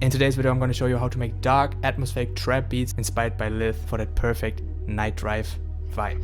In today's video, I'm going to show you how to make dark, atmospheric trap beats inspired by LITHE for that perfect night drive vibe.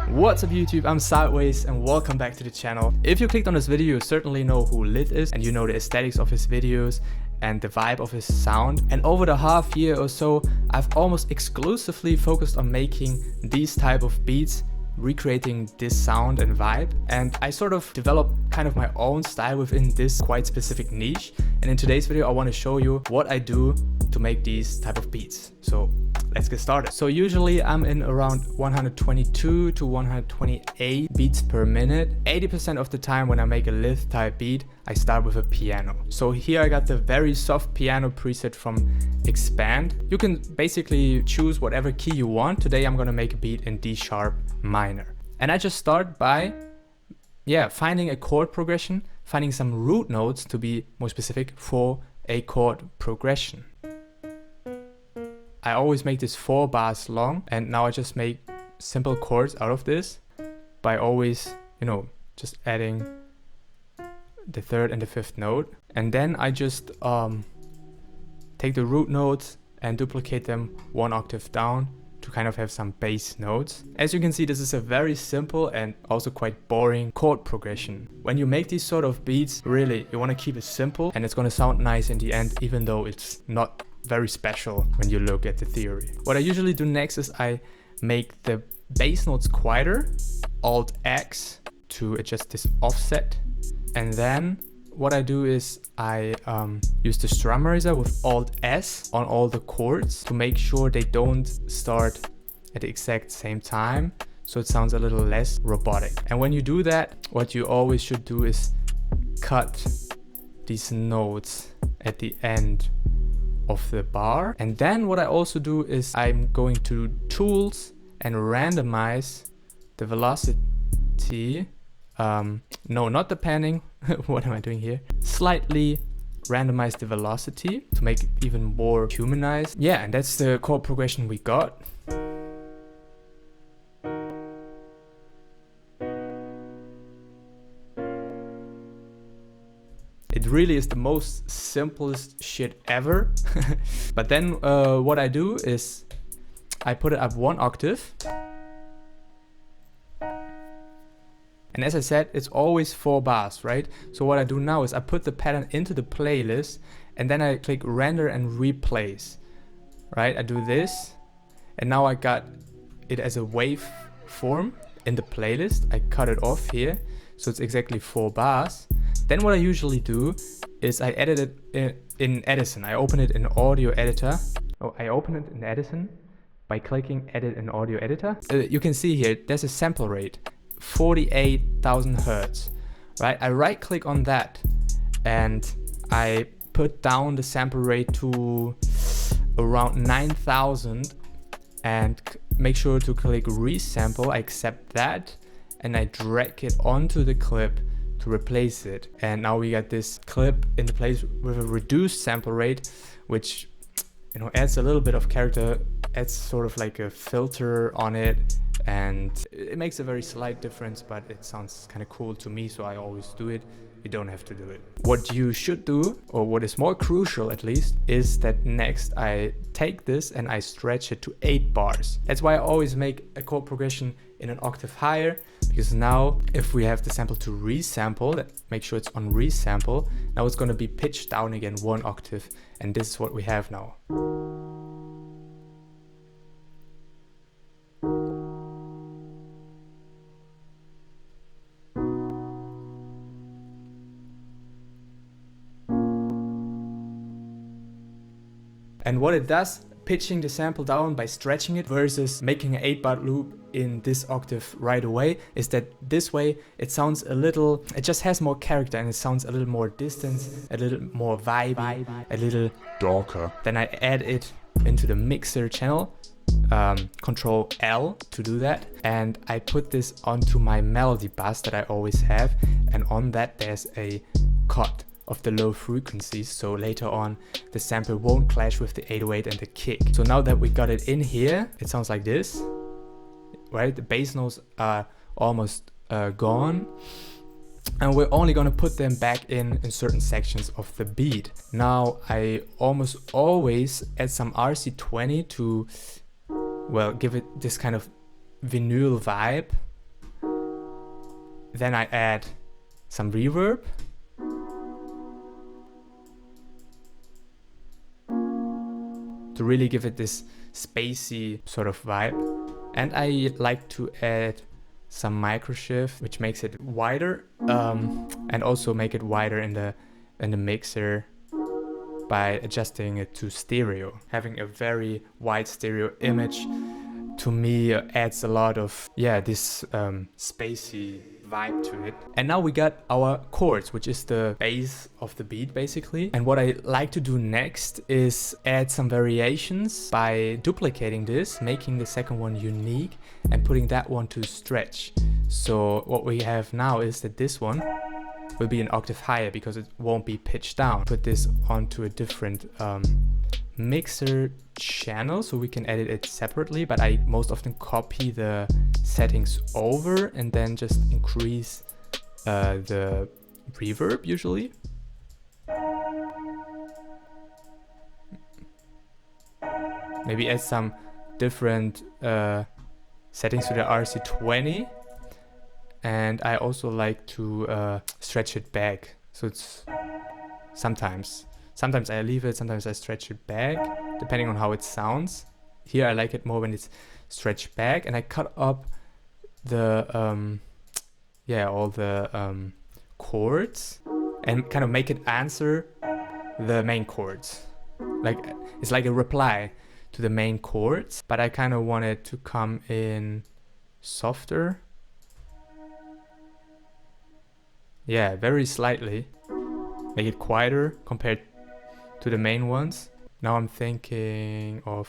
What's up YouTube, I'm Sideways and welcome back to the channel. If you clicked on this video, you certainly know who LITHE is and you know the aesthetics of his videos and the vibe of his sound. And over the half year or so, I've almost exclusively focused on making these type of beats, recreating this sound and vibe, and I sort of developed kind of my own style within this quite specific niche. And in today's video I want to show you what I do to make these type of beats. So let's get started. So usually I'm in around 122 to 128 beats per minute. 80% of the time when I make a LITHE type beat, I start with a piano. So here I got the very soft piano preset from Expand. You can basically choose whatever key you want. Today I'm gonna make a beat in D sharp minor. And I just start by finding a chord progression, finding some root notes, to be more specific, for a chord progression. I always make this 4 bars long, and now I just make simple chords out of this by always, just adding the 3rd and the 5th note. And then I just take the root notes and duplicate them 1 octave down to kind of have some bass notes. As you can see, this is a very simple and also quite boring chord progression. When you make these sort of beats, really, you want to keep it simple and it's going to sound nice in the end, even though it's not very special when you look at the theory. What I usually do next is I make the bass notes quieter, Alt X to adjust this offset, and then what I do is I use the strum eraser with Alt S on all the chords to make sure they don't start at the exact same time, so it sounds a little less robotic. And when you do that, what you always should do is cut these notes at the end of the bar. And then what I also do is I'm going to Tools and randomize the velocity. No, not the panning. What am I doing here? Slightly randomize the velocity to make it even more humanized. Yeah, and that's the chord progression we got. It really is the most simplest shit ever. But then what I do is I put it up 1 octave. And as I said, it's always 4 bars, right? So what I do now is I put the pattern into the playlist and then I click render and replace, right? I do this and now I got it as a wave form in the playlist. I cut it off here, so it's exactly 4 bars. Then what I usually do is I edit it in Edison. I open it in audio editor. I open it in Edison by clicking edit in audio editor. You can see here, there's a sample rate, 48,000 hertz, right? I right click on that and I put down the sample rate to around 9,000 and make sure to click resample. I accept that and I drag it onto the clip to replace it. And now we got this clip in the place with a reduced sample rate, which adds a little bit of character, adds sort of like a filter on it, and it makes a very slight difference, but it sounds kind of cool to me, so I always do it. You don't have to do it. What you should do, or what is more crucial at least, is that next I take this and I stretch it to 8 bars. That's why I always make a chord progression in an octave higher, because now if we have the sample to resample, make sure it's on resample, now it's going to be pitched down again 1 octave, and this is what we have now. And what it does, pitching the sample down by stretching it versus making an 8-bar loop in this octave right away, is that this way it sounds a little, it just has more character and it sounds a little more distant, a little more vibey, a little darker. Then I add it into the mixer channel, Control L to do that, and I put this onto my melody bus that I always have, and on that there's a cut of the low frequencies, so later on the sample won't clash with the 808 and the kick. So now that we got it in here, it sounds like this, right? The bass notes are almost gone. and we're only gonna put them back in certain sections of the beat. Now I almost always add some RC20 to, well, give it this kind of vinyl vibe. Then I add some reverb. To really give it this spacey sort of vibe. And I like to add some microshift, which makes it wider, and also make it wider in the mixer by adjusting it to stereo. Having a very wide stereo image to me adds a lot of, yeah, this spacey vibe to it. And now we got our chords, which is the base of the beat basically. And what I like to do next is add some variations by duplicating this, making the second one unique and putting that one to stretch. So what we have now is that this one will be an octave higher because it won't be pitched down. Put this onto a different mixer channel so we can edit it separately, but I most often copy the settings over and then just increase the reverb usually. Maybe add some different settings to the RC20, and I also like to stretch it back, so it's sometimes I leave it, sometimes I stretch it back, depending on how it sounds. Here I like it more when it's stretched back, and I cut up the all the chords and kind of make it answer the main chords. Like it's like a reply to the main chords, but I kind of want it to come in softer. Yeah, very slightly. Make it quieter compared to the main ones. Now I'm thinking of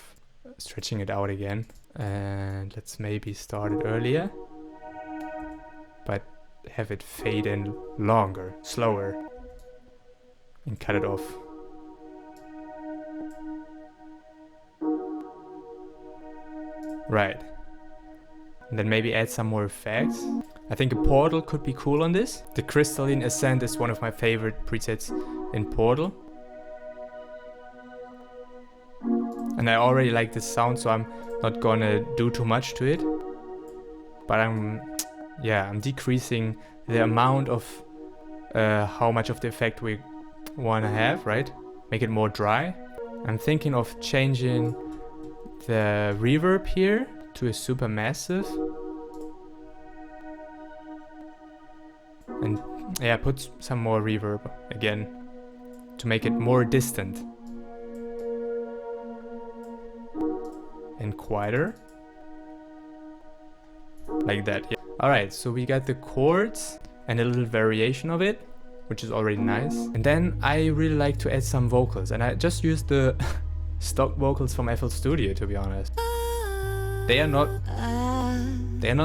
stretching it out again, and let's maybe start it earlier, but have it fade in longer, slower, and cut it off. Right. And then maybe add some more effects. I think a portal could be cool on this. The crystalline ascent is one of my favorite presets in Portal. And I already like this sound, so I'm not gonna do too much to it. But I'm decreasing the amount of how much of the effect we wanna have, right? Make it more dry. I'm thinking of changing the reverb here to a super massive. And yeah, put some more reverb again to make it more distant and quieter, like that. Yeah. All right, so we got the chords and a little variation of it, which is already nice. And then I really like to add some vocals, and I just use the stock vocals from FL Studio, to be honest. They are not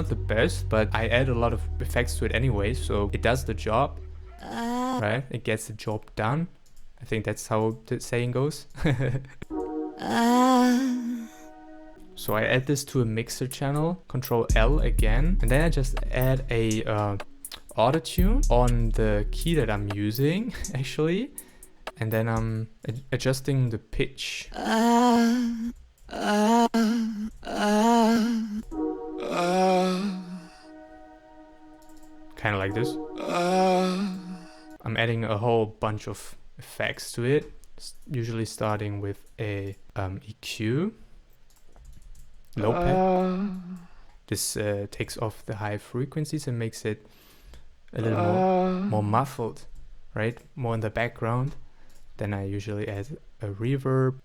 the best, but I add a lot of effects to it anyway, so it does the job, right? It gets the job done. I think that's how the saying goes. So I add this to a mixer channel, Control L again, and then I just add a auto-tune on the key that I'm using, actually, and then I'm adjusting the pitch. Kind of like this. I'm adding a whole bunch of effects to it, usually starting with a EQ, low pad. This takes off the high frequencies and makes it a little more muffled, right? More in the background. Then I usually add a reverb.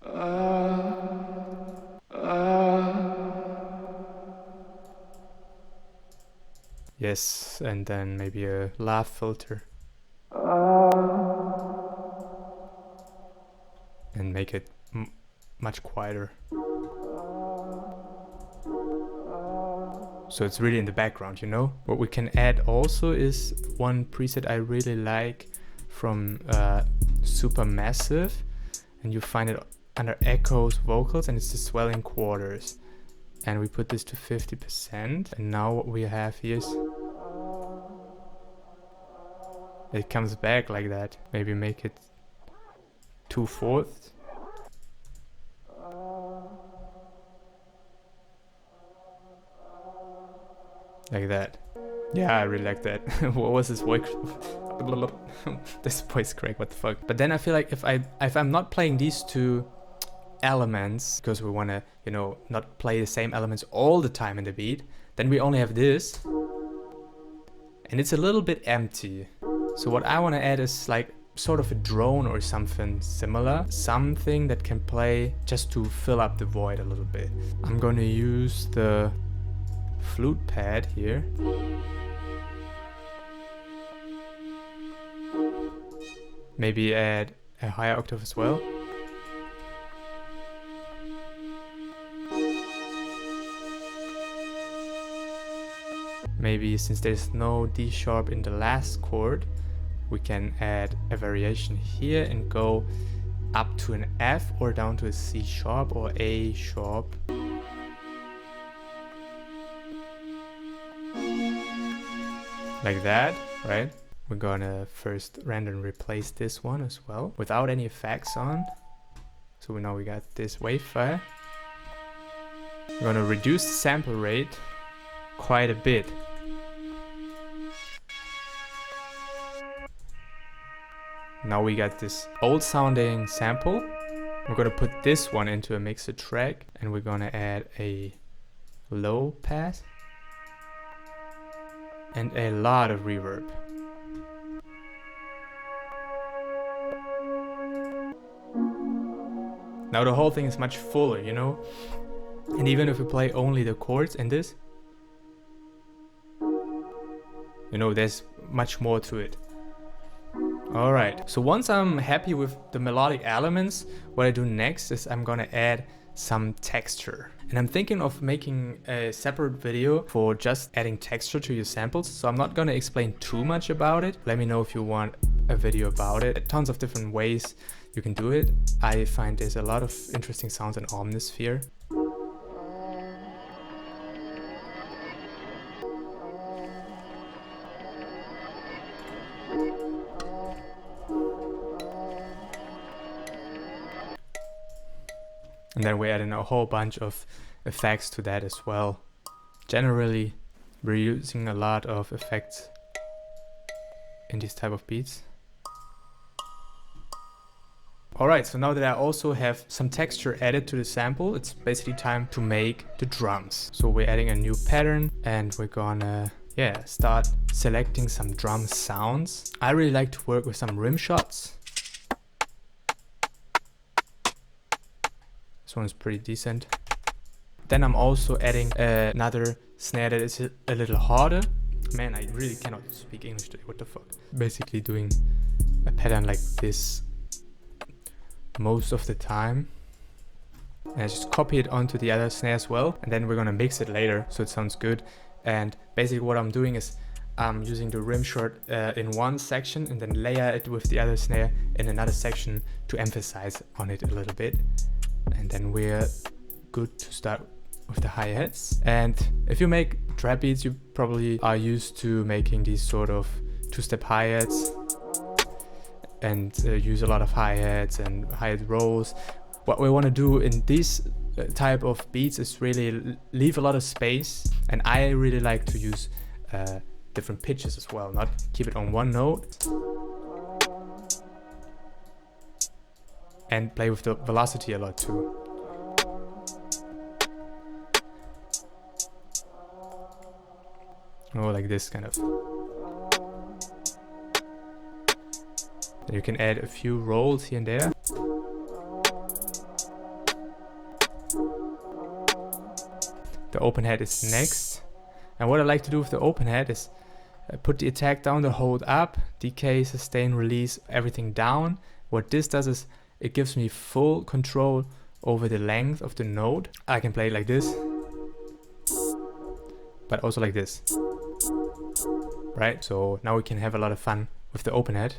Yes, and then maybe a laugh filter. And make it much quieter. So it's really in the background, you know? What we can add also is one preset I really like from Supermassive, and you find it under Echoes Vocals, and it's the swelling quarters. And we put this to 50%, and now what we have here is it comes back like that. Maybe make it 2/4. Like that. Yeah, I really like that. What was this voice? This voice crack, what the fuck? But then I feel like if I'm not playing these two elements, because we want to, you know, not play the same elements all the time in the beat, then we only have this, and it's a little bit empty. So what I want to add is like sort of a drone or something similar, something that can play just to fill up the void a little bit. I'm going to use the flute pad here. Maybe add a higher octave as well. Maybe since there's no D sharp in the last chord, we can add a variation here and go up to an F or down to a C sharp or A sharp. Like that, right? We're gonna first random replace this one as well without any effects on. So now we got this wave file. We're gonna reduce the sample rate quite a bit. Now we got this old sounding sample. We're gonna put this one into a mixer track and we're gonna add a low pass and a lot of reverb. Now the whole thing is much fuller, you know? And even if we play only the chords in this, you know, there's much more to it. Alright, so once I'm happy with the melodic elements, what I do next is I'm gonna add some texture. And I'm thinking of making a separate video for just adding texture to your samples, so I'm not gonna explain too much about it. Let me know if you want a video about it. Tons of different ways you can do it. I find there's a lot of interesting sounds in Omnisphere. And then we're adding a whole bunch of effects to that as well. Generally, we're using a lot of effects in these type of beats. Alright, so now that I also have some texture added to the sample, it's basically time to make the drums. So we're adding a new pattern and we're gonna, start selecting some drum sounds. I really like to work with some rim shots. This one is pretty decent. Then I'm also adding another snare that is a little harder. Man, I really cannot speak English today, what the fuck. Basically doing a pattern like this most of the time. And I just copy it onto the other snare as well. And then we're gonna mix it later so it sounds good. And basically what I'm doing is I'm using the rim shot in one section and then layer it with the other snare in another section to emphasize on it a little bit. And then we're good to start with the hi-hats. And if you make trap beats, you probably are used to making these sort of two-step hi-hats and use a lot of hi-hats and hi-hat rolls. What we want to do in these type of beats is really leave a lot of space, and I really like to use different pitches as well, not keep it on one note. And play with the velocity a lot too. Oh, like this kind of. You can add a few rolls here and there. The open hat is next. And what I like to do with the open hat is put the attack down, the hold up, decay, sustain, release, everything down. What this does is it gives me full control over the length of the note. I can play it like this, but also like this. Right, so now we can have a lot of fun with the open hat.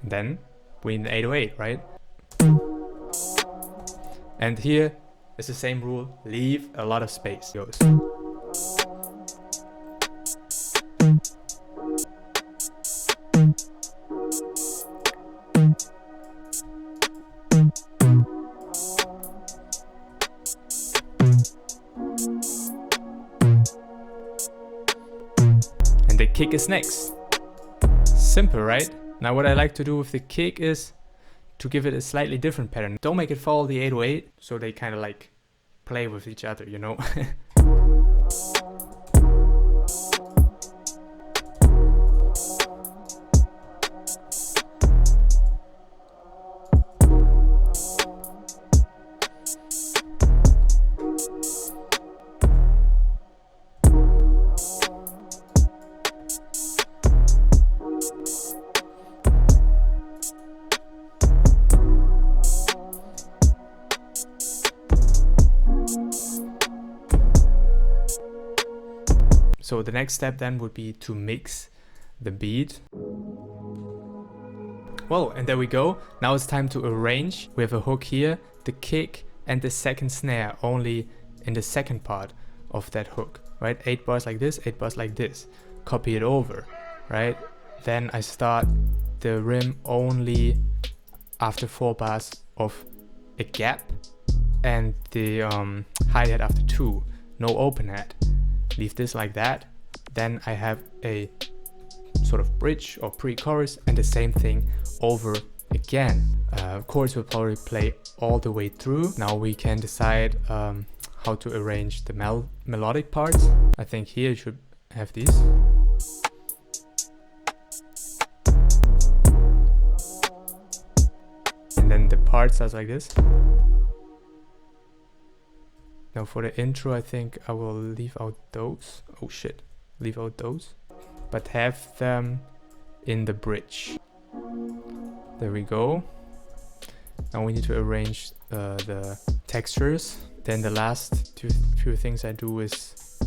Then we need an 808, right? And here is the same rule, leave a lot of space. Goes. And the kick is next. Simple, right? Now what I like to do with the kick is to give it a slightly different pattern. Don't make it follow the 808, so they kind of like play with each other, you know? So the next step then would be to mix the beat. Well, and there we go. Now it's time to arrange. We have a hook here, the kick and the second snare only in the second part of that hook, right? 8 bars like this, 8 bars like this. Copy it over, right? Then I start the rim only after 4 bars of a gap and the hi-hat after 2, no open hat. Leave this like that. Then I have a sort of bridge or pre-chorus and the same thing over again. Chords will probably play all the way through. Now we can decide how to arrange the melodic parts. I think here you should have these. And then the part starts like this. Now for the intro, I think I will leave out those. Oh shit, leave out those. But have them in the bridge. There we go. Now we need to arrange the textures. Then the last few things I do is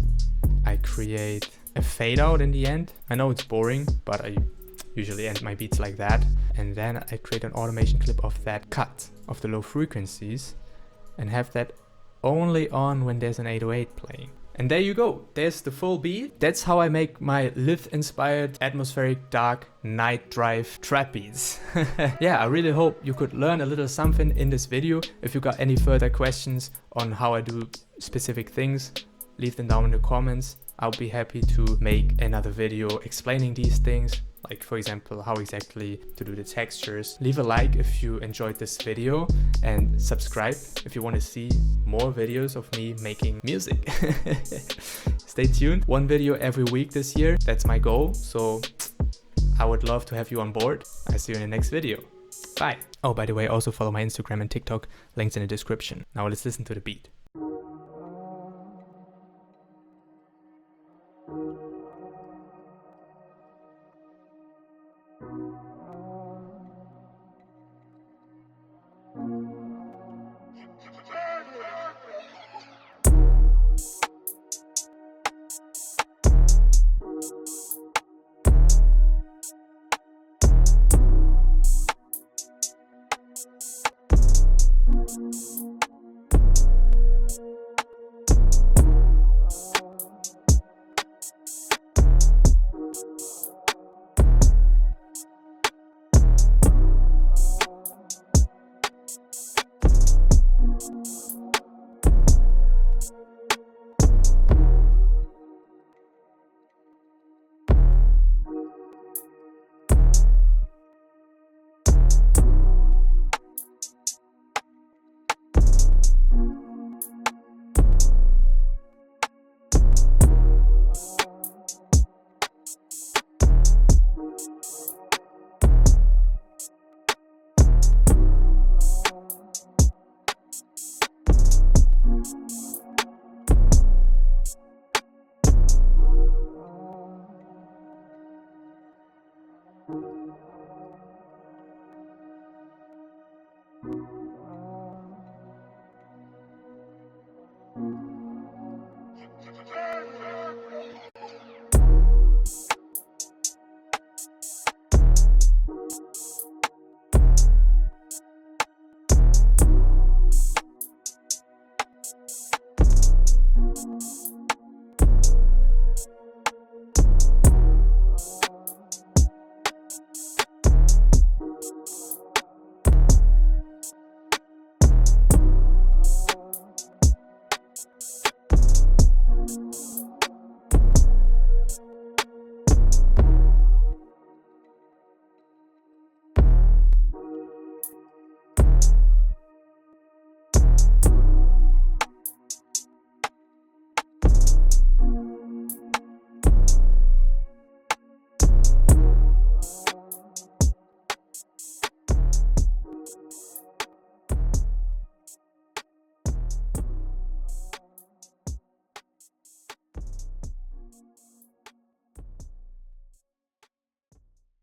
I create a fade out in the end. I know it's boring, but I usually end my beats like that. And then I create an automation clip of that cut of the low frequencies and have that only on when there's an 808 playing. And there you go, there's the full beat. That's how I make my LITHE inspired atmospheric dark night drive trap beats. Yeah, I really hope you could learn a little something in this video. If you got any further questions on how I do specific things, leave them down in the comments. I'll be happy to make another video explaining these things. Like for example, how exactly to do the textures. Leave a like if you enjoyed this video and subscribe if you want to see more videos of me making music. Stay tuned, 1 video every week this year. That's my goal. So I would love to have you on board. I'll see you in the next video. Bye. Oh, by the way, also follow my Instagram and TikTok, links in the description. Now let's listen to the beat.